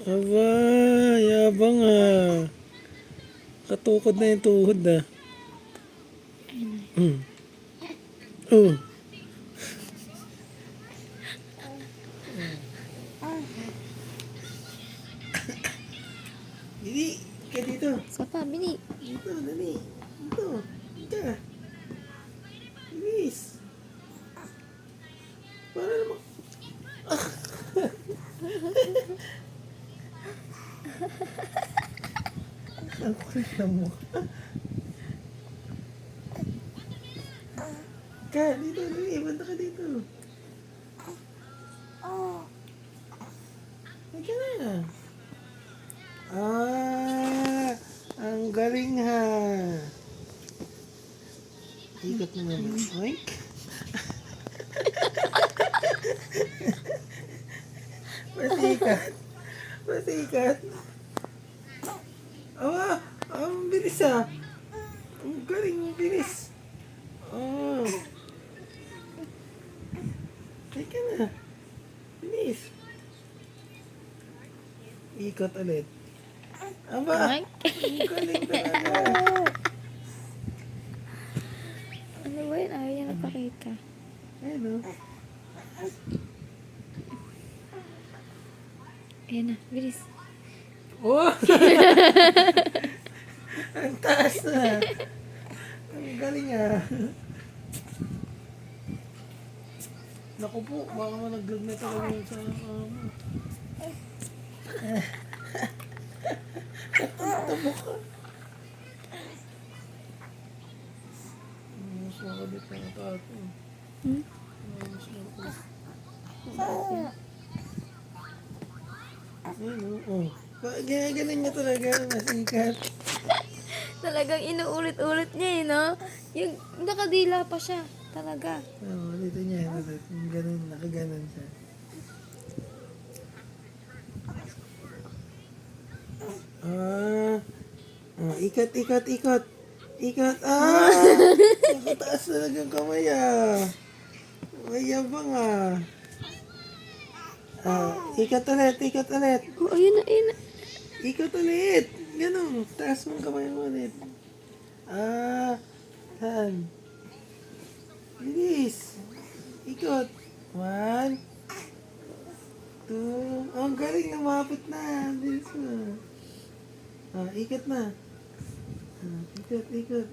Aba, yabang ah. Katukod na yung tuhod ah. Mm. Oh. Dili, ka dito. Sapa, bili. Dito, dali. Dito. Dito. Bilis. Para naman. Ang kulit na mo. Ka, dito, dali. Banda ka dito. Halika na. Ah, ang galing ha. Ikot mo naman. Oink. Pasikat. Pasikat. Ah, ang bilis ah. Ang galing, ang bilis. Oh. Halika na. Bilis. Ikot ulit. Aba, Ay. ang galing talaga. Ano ba yun? Ayaw niya napakita. Ayun o. Ayan na, bilis. Oh! Ang taas na. Ang galing ah. Naku po, baka malaglag na talaga yun sa tabo ka. Mas makabit na ang tato. Hmm? Mas makabit. Ayun o. Oh. Ganyan niya talaga. Masikat. Talagang inuulit-ulit niya eh, no? Yung nakadila pa siya. Talaga. Oo, dito niya. Ganun, nakaganon siya. Ah, ikot, ikot, ikot. Ikot, nakataas talaga ang kamay ah. Mayabang ah. Ikot ulit, ikot ulit. Oh, ayun na, ayun na. Ikot ulit. Ganun, taas mong kamay mo ulit. Saan? Bilis. Ikot. 1, 2. Oh, ang galing, lumapit na. Bilis mo. Ikot na. Ikot, ikot.